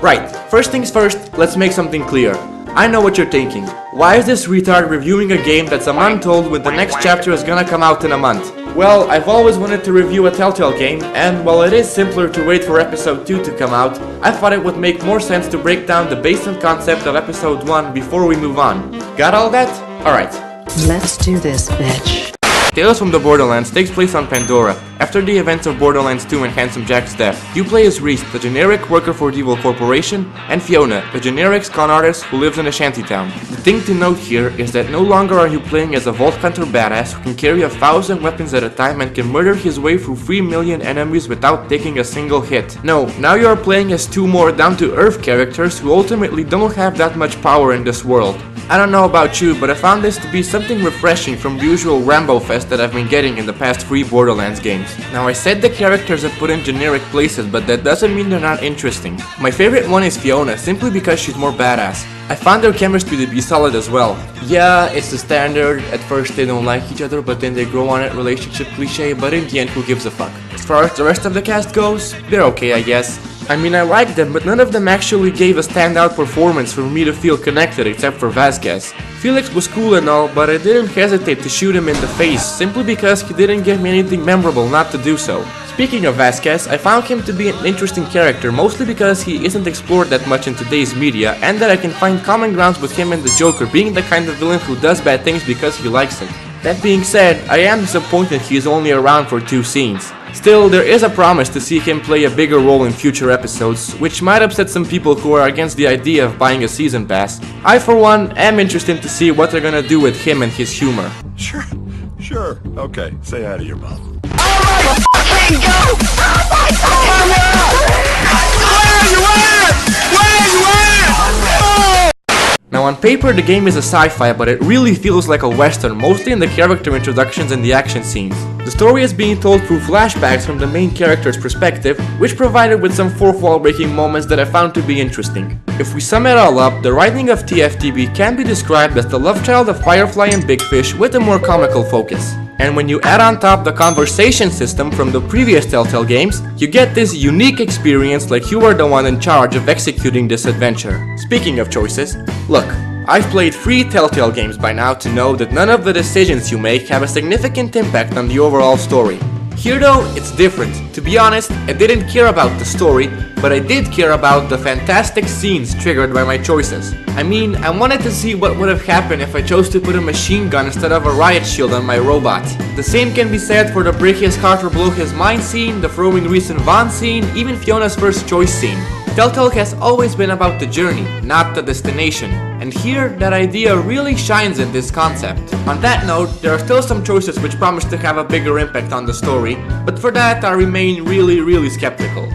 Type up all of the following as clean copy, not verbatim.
Right, first things first, let's make something clear. I know what you're thinking. Why is this retard reviewing a game that's a month old when the next chapter is gonna come out in a month? Well, I've always wanted to review a Telltale game, and while it is simpler to wait for episode 2 to come out, I thought it would make more sense to break down the basic concept of episode 1 before we move on. Got all that? Alright. Let's do this, bitch. Tales from the Borderlands takes place on Pandora, after the events of Borderlands 2 and Handsome Jack's death. You play as Reese, the generic worker for the evil corporation, and Fiona, the generic con artist who lives in a shantytown. The thing to note here is that no longer are you playing as a Vault Hunter badass who can carry 1,000 weapons at a time and can murder his way through 3 million enemies without taking a single hit. No, now you are playing as 2 more down-to-earth characters who ultimately don't have that much power in this world. I don't know about you, but I found this to be something refreshing from the usual Rambo fest that I've been getting in the past 3 Borderlands games. Now I said the characters are put in generic places, but that doesn't mean they're not interesting. My favorite one is Fiona, simply because she's more badass. I found their chemistry to be solid as well. Yeah, it's the standard, at first they don't like each other, but then they grow on it relationship cliche, but in the end who gives a fuck. As far as the rest of the cast goes, they're okay I guess. I mean, I like them, but none of them actually gave a standout performance for me to feel connected except for Vasquez. Felix was cool and all, but I didn't hesitate to shoot him in the face, simply because he didn't give me anything memorable not to do so. Speaking of Vasquez, I found him to be an interesting character, mostly because he isn't explored that much in today's media, and that I can find common grounds with him and the Joker being the kind of villain who does bad things because he likes it. That being said, I am disappointed he is only around for 2 scenes. Still, there is a promise to see him play a bigger role in future episodes, which might upset some people who are against the idea of buying a season pass. I, for one, am interested to see what they're gonna do with him and his humor. Sure, okay, say hi to your mom. Oh my fucking go! Oh my Now on paper the game is a sci-fi, but it really feels like a western, mostly in the character introductions and the action scenes. The story is being told through flashbacks from the main character's perspective, which provided with some fourth wall breaking moments that I found to be interesting. If we sum it all up, the writing of TFTB can be described as the love child of Firefly and Big Fish with a more comical focus. And when you add on top the conversation system from the previous Telltale games, you get this unique experience like you are the one in charge of executing this adventure. Speaking of choices, look, I've played 3 Telltale games by now to know that none of the decisions you make have a significant impact on the overall story. Here though, it's different. To be honest, I didn't care about the story, but I did care about the fantastic scenes triggered by my choices. I mean, I wanted to see what would have happened if I chose to put a machine gun instead of a riot shield on my robot. The same can be said for the break his heart or blow his mind scene, the throwing Reese and Vaughn scene, even Fiona's first choice scene. Telltale has always been about the journey, not the destination, and here that idea really shines in this concept. On that note, there are still some choices which promise to have a bigger impact on the story, but for that I remain really skeptical.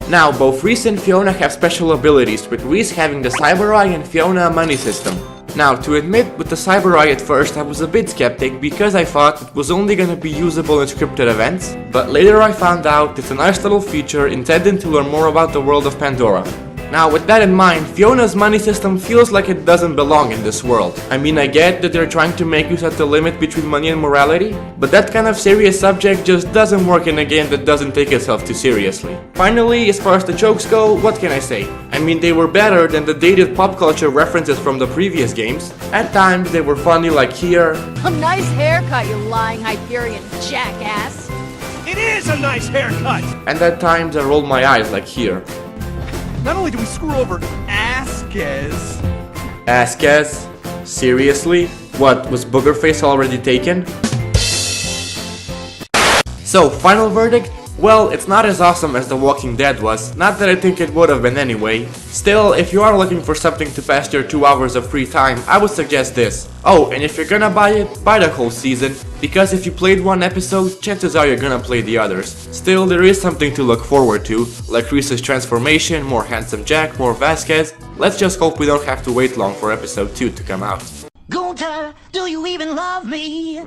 Now, both Reese and Fiona have special abilities, with Reese having the Cyber Eye and Fiona a money system. Now, to admit, with the Cyber Eye at first I was a bit skeptic because I thought it was only gonna be usable in scripted events, but later I found out it's a nice little feature intended to learn more about the world of Pandora. Now, with that in mind, Fiona's money system feels like it doesn't belong in this world. I mean, I get that they're trying to make you set the limit between money and morality, but that kind of serious subject just doesn't work in a game that doesn't take itself too seriously. Finally, as far as the jokes go, what can I say? I mean, they were better than the dated pop culture references from the previous games. At times, they were funny like here. A nice haircut, you lying Hyperion jackass. It is a nice haircut! And at times, I rolled my eyes like here. Not only do we screw over Asquez... Asquez? Seriously? What, was Boogerface already taken? So, final verdict? Well, it's not as awesome as The Walking Dead was, not that I think it would have been anyway. Still, if you are looking for something to pass your 2 hours of free time, I would suggest this. Oh, and if you're gonna buy it, buy the whole season, because if you played one episode, chances are you're gonna play the others. Still, there is something to look forward to, like Reese's transformation, more Handsome Jack, more Vasquez. Let's just hope we don't have to wait long for episode 2 to come out. Gunter, do you even love me?